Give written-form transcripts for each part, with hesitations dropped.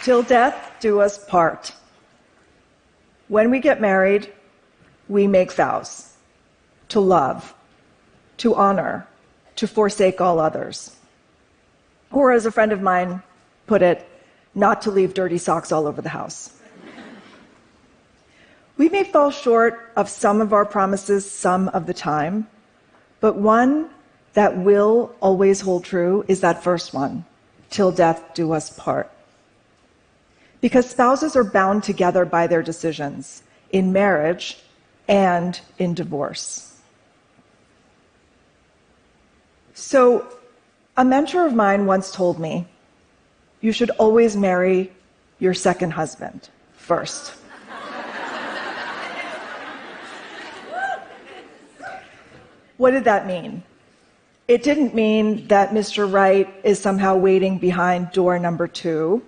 till death do us part. When we get married, we make vows to love, to honor, to forsake all others. Or as a friend of mine put it, not to leave dirty socks all over the house. We may fall short of some of our promises some of the time, but one that will always hold true is that first one, till death do us part. Because spouses are bound together by their decisions in marriage and in divorce. So, a mentor of mine once told me, you should always marry your second husband first. What did that mean? It didn't mean that Mr. Right is somehow waiting behind door number 2.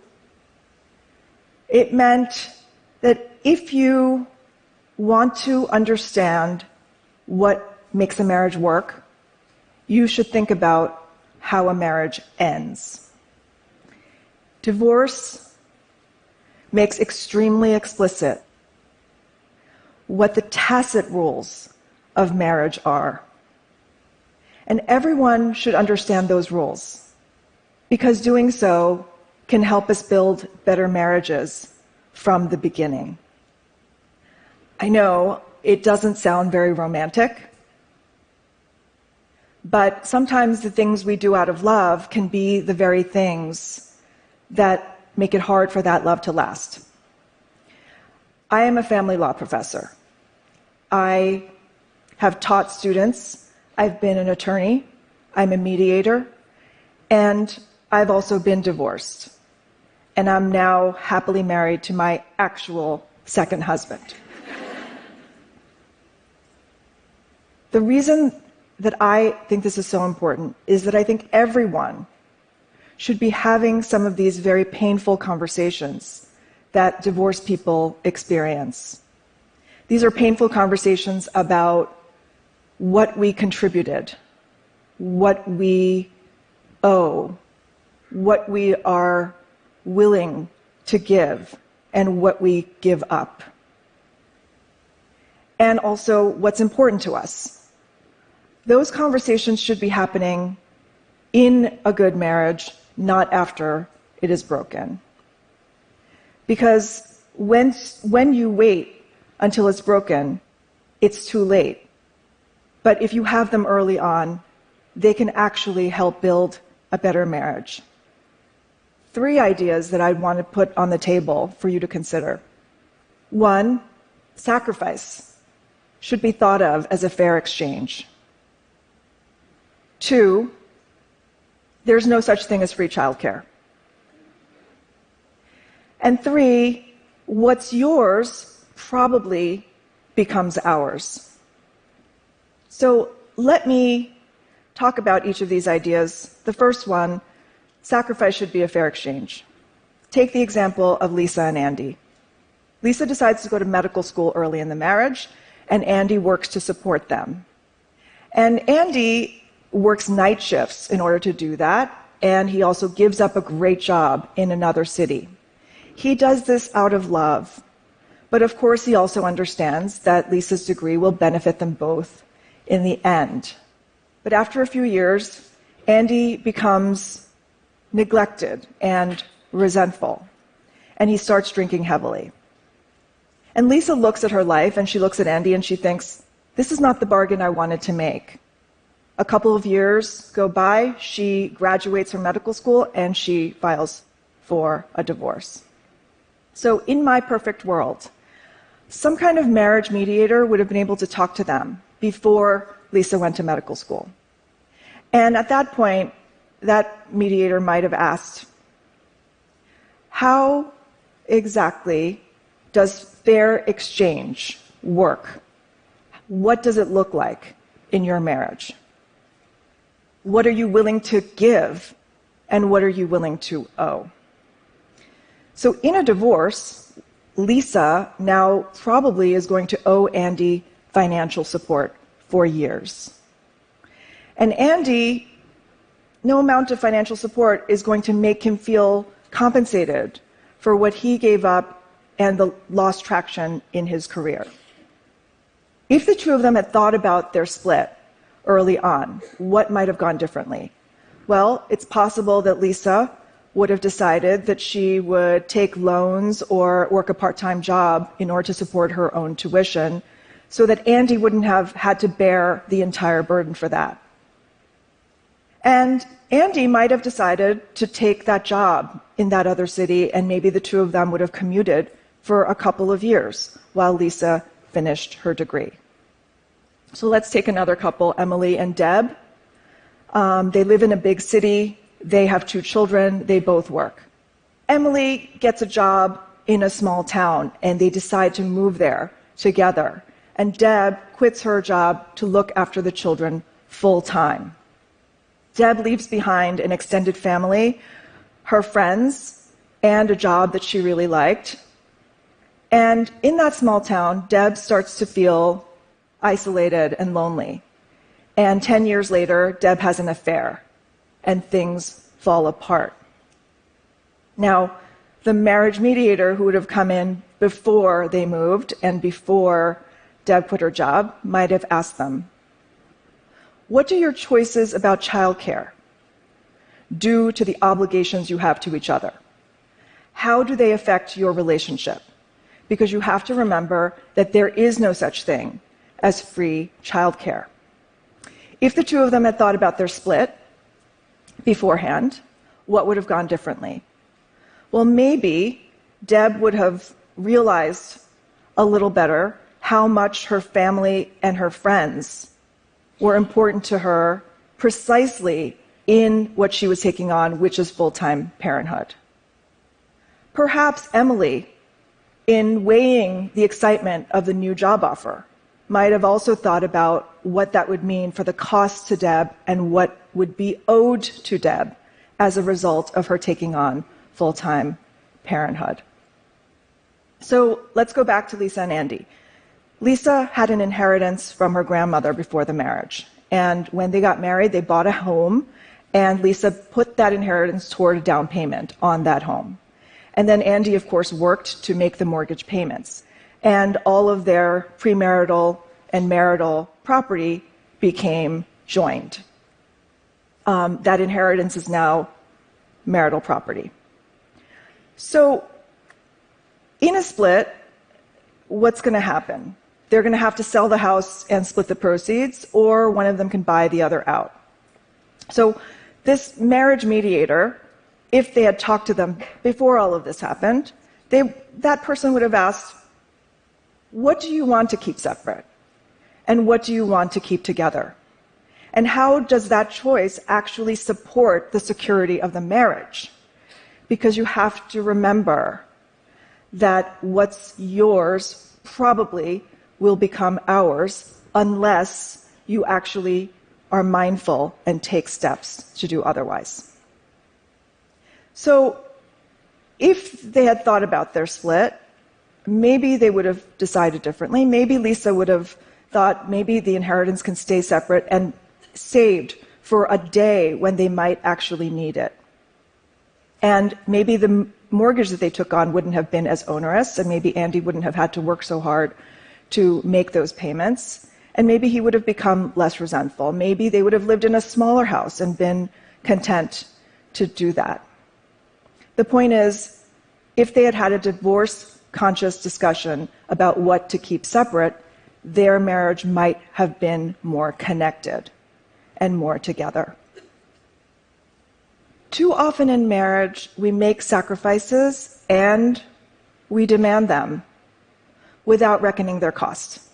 It meant that if you want to understand what makes a marriage work, you should think about how a marriage ends. Divorce makes extremely explicit what the tacit rules of marriage are. And everyone should understand those rules, because doing so can help us build better marriages from the beginning. I know it doesn't sound very romantic, but sometimes the things we do out of love can be the very things that make it hard for that love to last. I am a family law professor. I have taught students. I've been an attorney, I'm a mediator, and I've also been divorced. And I'm now happily married to my actual second husband. The reason that I think this is so important is that I think everyone should be having some of these very painful conversations that divorced people experience. These are painful conversations about what we contributed, what we owe, what we are willing to give, and what we give up. And also what's important to us. Those conversations should be happening in a good marriage, not after it is broken. Because when you wait until it's broken, it's too late. But if you have them early on, they can actually help build a better marriage. 3 ideas that I want to put on the table for you to consider. 1, sacrifice should be thought of as a fair exchange. 2, there's no such thing as free childcare. And 3, what's yours probably becomes ours. So let me talk about each of these ideas. The first one, sacrifice should be a fair exchange. Take the example of Lisa and Andy. Lisa decides to go to medical school early in the marriage, and Andy works to support them. And Andy works night shifts in order to do that, and he also gives up a great job in another city. He does this out of love, but of course he also understands that Lisa's degree will benefit them both in the end. But after a few years, Andy becomes neglected and resentful, and he starts drinking heavily. And Lisa looks at her life, and she looks at Andy, and she thinks, this is not the bargain I wanted to make. A couple of years go by, she graduates from medical school, and she files for a divorce. So in my perfect world, some kind of marriage mediator would have been able to talk to them before Lisa went to medical school. And at that point, that mediator might have asked, how exactly does fair exchange work? What does it look like in your marriage? What are you willing to give, and what are you willing to owe? So in a divorce, Lisa now probably is going to owe Andy financial support for years. And Andy, no amount of financial support is going to make him feel compensated for what he gave up and the lost traction in his career. If the two of them had thought about their split early on, what might have gone differently? Well, it's possible that Lisa would have decided that she would take loans or work a part-time job in order to support her own tuition, so that Andy wouldn't have had to bear the entire burden for that. And Andy might have decided to take that job in that other city, and maybe the two of them would have commuted for a couple of years while Lisa finished her degree. So let's take another couple, Emily and Deb. They live in a big city. They have 2 children. They both work. Emily gets a job in a small town, and they decide to move there together. And Deb quits her job to look after the children full-time. Deb leaves behind an extended family, her friends, and a job that she really liked. And in that small town, Deb starts to feel isolated and lonely. And 10 years later, Deb has an affair, and things fall apart. Now, the marriage mediator who would have come in before they moved and before Deb quit her job might have asked them, what do your choices about childcare do to the obligations you have to each other? How do they affect your relationship? Because you have to remember that there is no such thing as free childcare. If the two of them had thought about their split beforehand, what would have gone differently? Well, maybe Deb would have realized a little better how much her family and her friends were important to her precisely in what she was taking on, which is full-time parenthood. Perhaps Emily, in weighing the excitement of the new job offer, might have also thought about what that would mean for the cost to Deb and what would be owed to Deb as a result of her taking on full-time parenthood. So let's go back to Lisa and Andy. Lisa had an inheritance from her grandmother before the marriage. And when they got married, they bought a home, and Lisa put that inheritance toward a down payment on that home. And then Andy, of course, worked to make the mortgage payments. And all of their premarital and marital property became joined. That inheritance is now marital property. So in a split, what's going to happen? They're going to have to sell the house and split the proceeds, or one of them can buy the other out. So this marriage mediator, if they had talked to them before all of this happened, that person would have asked, what do you want to keep separate? And what do you want to keep together? And how does that choice actually support the security of the marriage? Because you have to remember that what's yours probably will become ours unless you actually are mindful and take steps to do otherwise. So if they had thought about their split, maybe they would have decided differently. Maybe Lisa would have thought maybe the inheritance can stay separate and saved for a day when they might actually need it. And maybe the mortgage that they took on wouldn't have been as onerous, and maybe Andy wouldn't have had to work so hard to make those payments. And maybe he would have become less resentful. Maybe they would have lived in a smaller house and been content to do that. The point is, if they had had a divorce-conscious discussion about what to keep separate, their marriage might have been more connected and more together. Too often in marriage, we make sacrifices and we demand them without reckoning their costs.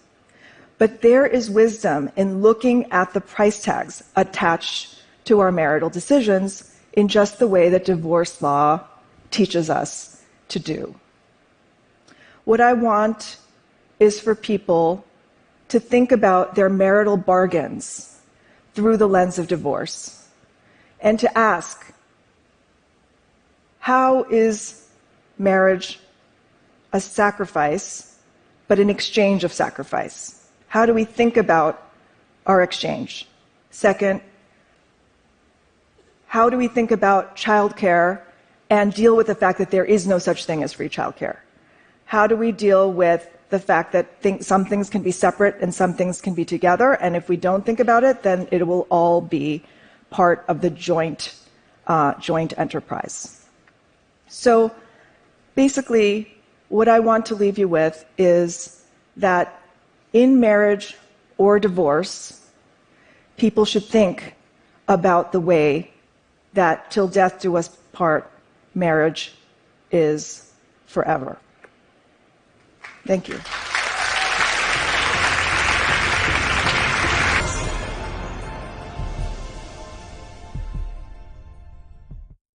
But there is wisdom in looking at the price tags attached to our marital decisions in just the way that divorce law teaches us to do. What I want is for people to think about their marital bargains through the lens of divorce and to ask, how is marriage a sacrifice, but an exchange of sacrifice? How do we think about our exchange? Second, how do we think about childcare and deal with the fact that there is no such thing as free childcare? How do we deal with the fact that some things can be separate and some things can be together, and if we don't think about it, then it will all be part of the joint enterprise. So basically, what I want to leave you with is that in marriage or divorce, people should think about the way that till death do us part, marriage is forever. Thank you.